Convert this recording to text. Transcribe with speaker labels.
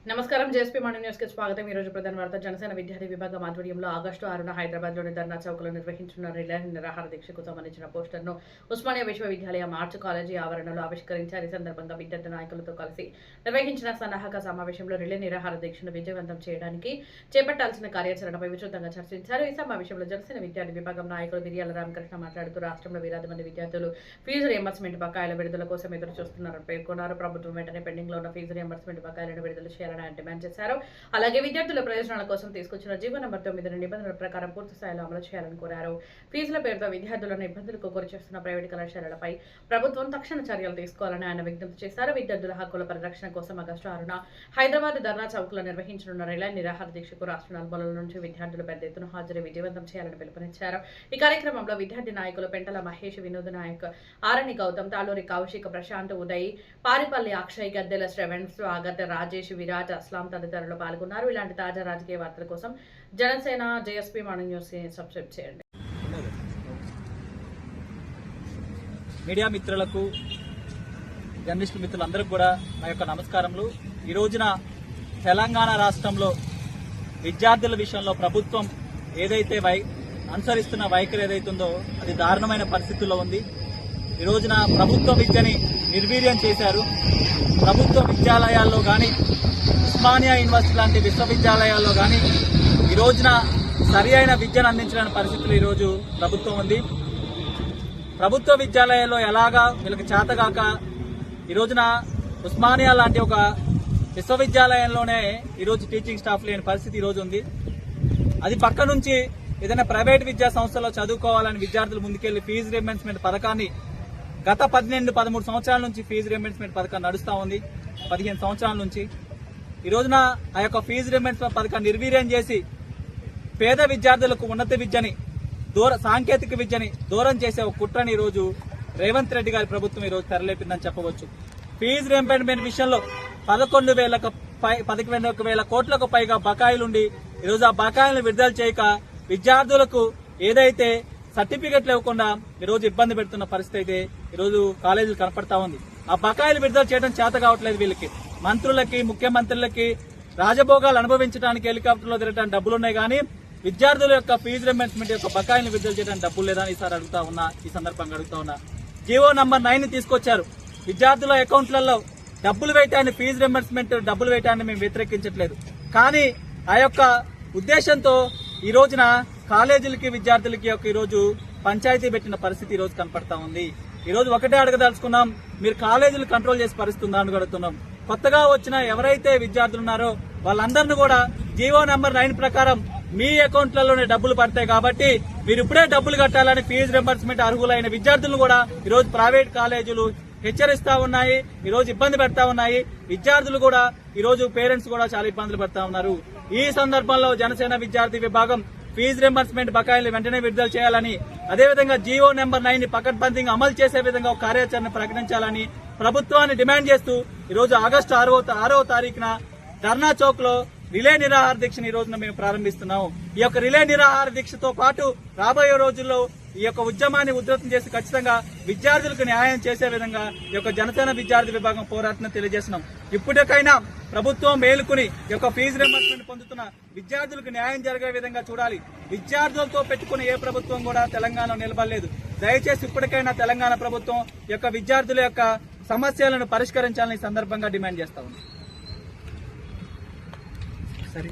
Speaker 1: నమస్కారం. JSP morning news కి స్వాగతం. ఈ రోజు ప్రధాన వార్త. జనసేన విద్యార్థి విభాగం ఆధ్వర్యంలో ఆగస్టు 6న హైదరాబాద్లోని ధర్నా చౌక్లో నిర్వహించిన రిలే నిరాహార దీక్షకు సంబంధించిన పోస్టర్ను ఉస్మానియా విశ్వవిద్యాలయం ఆర్ట్స్ కాలేజీ ఆవరణలో ఆవిష్కరించారు. ఈ సందర్భంగా విద్యార్థి నాయకులతో కలిసి నిర్వహించిన సన్నాహక సమావేశంలో రిలే నిరాహార దీక్షను విజయవంతం చేయడానికి చేపట్టాల్సిన కార్యాచరణపై విస్తృతంగా చర్చించారు. ఈ సమావేశంలో జనసేన విద్యార్థి విభాగం నాయకులు మిర్యాల రామకృష్ణ మాట్లాడుతూ రాష్ట్రంలో వేలాది మంది విద్యార్థులు ఫీజు రియంబర్స్మెంట్ బకాయిల విడుదల కోసం ఎదురు చూస్తున్నారని పేర్కొన్నారు. ప్రభుత్వం వెంటనే పెండింగ్ లో ఉన్న ఫీజు రియంబర్స్మెంట్ బకాయిలను విడుదల చేయాలని డిమాండ్ చేశారు. అలాగే విద్యార్థుల ప్రయోజనాల కోసం తీసుకొచ్చిన జీవో నంబర్ 9 నిబంధనల ప్రకారం పూర్తి స్థాయిలో అమలు చేయాలని కోరారు. ఫీజుల పేరుతో విద్యార్థులను ఇబ్బందులకు గురిచేస్తున్న ప్రైవేట్ కళాశాలలపై ప్రభుత్వం తక్షణ చర్యలు తీసుకోవాలని ఆయన విజ్ఞప్తి చేశారు. విద్యార్థుల హక్కుల పరిరక్షణ కోసం ఆగస్టు 6న హైదరాబాద్ ధర్నా చౌక్ లో నిర్వహించనున్న రిలే నిరాహార దీక్షకు రాష్ట్ర నలుమూలల నుంచి విద్యార్థులు పెద్ద ఎత్తున హాజరై విజయవంతం చేయాలని పిలుపునిచ్చారు. ఈ కార్యక్రమంలో విద్యార్థి నాయకులు పెంటల మహేష్, వినోద్ నాయక్, ఆరణి గౌతమ్, తాళూరి కౌశిక్, ప్రశాంత్, ఉదయ్, పారిపల్లి అక్షయ్, గద్దెల శ్రవణ్, స్వాగత్, రాజేష్, విరాట్, అస్లాం తదితరులు పాల్గొన్నారు. ఇలాంటి తాజా రాజకీయ వార్తల కోసం జనసేన జేఎస్పీ మార్నింగ్ న్యూస్ ని సబ్స్క్రైబ్ చేయండి.
Speaker 2: మీడియా మిత్రులకు, జర్నలిస్టు మిత్రులందరికీ కూడా నా యొక్క నమస్కారములు. ఈ రోజున తెలంగాణ రాష్ట్రంలో విద్యార్థుల విషయంలో ప్రభుత్వం ఏదైతే అనుసరిస్తున్న వైఖరి ఏదైతుందో అది దారుణమైన పరిస్థితుల్లో ఉంది. ఈ రోజున ప్రభుత్వ విద్యని నిర్వీర్యం చేశారు. ప్రభుత్వ విద్యాలయాల్లో కానీ, ఉస్మానియా యూనివర్సిటీ లాంటి విశ్వవిద్యాలయాల్లో కానీ ఈ రోజున సరి అయిన విద్యను అందించలేని పరిస్థితులు ఈరోజు ప్రభుత్వం ఉంది. ప్రభుత్వ విద్యాలయాల్లో ఎలాగా వీళ్ళకి చేతగాక ఈ రోజున ఉస్మానియా లాంటి ఒక విశ్వవిద్యాలయంలోనే ఈరోజు టీచింగ్ స్టాఫ్ లేని పరిస్థితి ఈరోజు ఉంది. అది పక్క నుంచి ఏదైనా ప్రైవేట్ విద్యా సంస్థలో చదువుకోవాలని విద్యార్థులు ముందుకెళ్లి ఫీజు రియంబర్స్మెంట్ పథకాన్ని గత 13 సంవత్సరాల నుంచి ఫీజు రియంబర్స్మెంట్ పథకం నడుస్తూ ఉంది. 15 సంవత్సరాల నుంచి ఈ రోజున ఆ యొక్క ఫీజు రియంబర్స్మెంట్ పథకాన్ని నిర్వీర్యం చేసి పేద విద్యార్థులకు ఉన్నత విద్యని సాంకేతిక విద్యని దూరం చేసే ఒక కుట్రని ఈరోజు రేవంత్ రెడ్డి గారి ప్రభుత్వం ఈరోజు తెరలేపిందని చెప్పవచ్చు. ఫీజు రియంబర్స్మెంట్ విషయంలో 11,000 కోట్లకు పైగా బకాయిలుండి ఈరోజు ఆ బకాయిలను విడుదల చేయక విద్యార్థులకు ఏదైతే సర్టిఫికెట్లు ఇవ్వకుండా ఈరోజు ఇబ్బంది పెడుతున్న పరిస్థితి అయితే ఈరోజు కాలేజీలు కనపడతా ఉంది. ఆ బకాయిలు విడుదల చేయడం చేత కావట్లేదు వీళ్ళకి. మంత్రులకి, ముఖ్యమంత్రులకి రాజభోగాలు అనుభవించడానికి హెలికాప్టర్లో తిరగడానికి డబ్బులున్నాయి కానీ విద్యార్థుల యొక్క ఫీజు రియంబర్స్మెంట్ యొక్క బకాయిలను విడుదల చేయడానికి డబ్బులు లేదని ఈసారి ఈ సందర్భంగా అడుగుతా ఉన్నా. జీవో నంబర్ 9 తీసుకొచ్చారు. విద్యార్థుల అకౌంట్లలో డబ్బులు వేయటాన్ని, ఫీజు రియంబర్స్మెంట్ డబ్బులు వేయటాన్ని మేము వ్యతిరేకించట్లేదు. కానీ ఆ యొక్క ఉద్దేశంతో ఈ రోజున కాలేజీలకి, విద్యార్థులకి ఈ రోజు పంచాయతీ పెట్టిన పరిస్థితి ఈ రోజు కనపడతా ఉంది. ఈ రోజు ఒకటే అడగదలుచుకున్నాం, మీరు కాలేజీలు కంట్రోల్ చేసే పరిస్థితి ఉందా అని అడుగుతున్నాం. కొత్తగా వచ్చిన ఎవరైతే విద్యార్థులు ఉన్నారో వాళ్ళందరినీ కూడా జీవో నంబర్ 9 ప్రకారం మీ అకౌంట్లలోనే డబ్బులు పడతాయి కాబట్టి మీరు ఇప్పుడే డబ్బులు కట్టాలని ఫీజు రియంబర్స్మెంట్ అర్హులైన విద్యార్థులను కూడా ఈ రోజు ప్రైవేట్ కాలేజీలు హెచ్చరిస్తా ఉన్నాయి. ఈ రోజు ఇబ్బంది పెడతా ఉన్నాయి. విద్యార్థులు కూడా ఈ రోజు పేరెంట్స్ కూడా చాలా ఇబ్బందులు పెడతా ఉన్నారు. ఈ సందర్భంలో జనసేన విద్యార్థి విభాగం ఫీజు రియంబర్స్మెంట్ బకాయిలు వెంటనే విడుదల చేయాలని, అదేవిధంగా జీవో నెంబర్ 9 పకడ్బందీగా అమలు చేసే విధంగా ఒక కార్యాచరణ ప్రకటించాలని ప్రభుత్వాన్ని డిమాండ్ చేస్తూ ఈ రోజు ఆగస్టు 6వ తారీఖున ధర్నా చౌక్ లో రిలే నిరాహార దీక్షను ఈ రోజున మేము ప్రారంభిస్తున్నాం. ఈ యొక్క రిలే నిరాహార దీక్షతో పాటు రాబోయే రోజుల్లో ఈ యొక్క ఉద్యమాన్ని ఉధృతం చేసి ఖచ్చితంగా విద్యార్థులకు న్యాయం చేసే విధంగా ఈ యొక్క జనసేన విద్యార్థి విభాగం పోరాటం తెలియజేస్తున్నాం. ఇప్పటికైనా ప్రభుత్వం మేలుకుని ఈ యొక్క ఫీజు రియంబర్స్మెంట్ పొందుతున్న విద్యార్థులకు న్యాయం జరిగే విధంగా చూడాలి. విద్యార్థులతో పెట్టుకుని ఏ ప్రభుత్వం కూడా తెలంగాణలో నిలబడలేదు. దయచేసి ఇప్పటికైనా తెలంగాణ ప్రభుత్వం ఈ యొక్క విద్యార్థుల యొక్క సమస్యలను పరిష్కరించాలని సందర్భంగా డిమాండ్ చేస్తా ఉంది. సరే.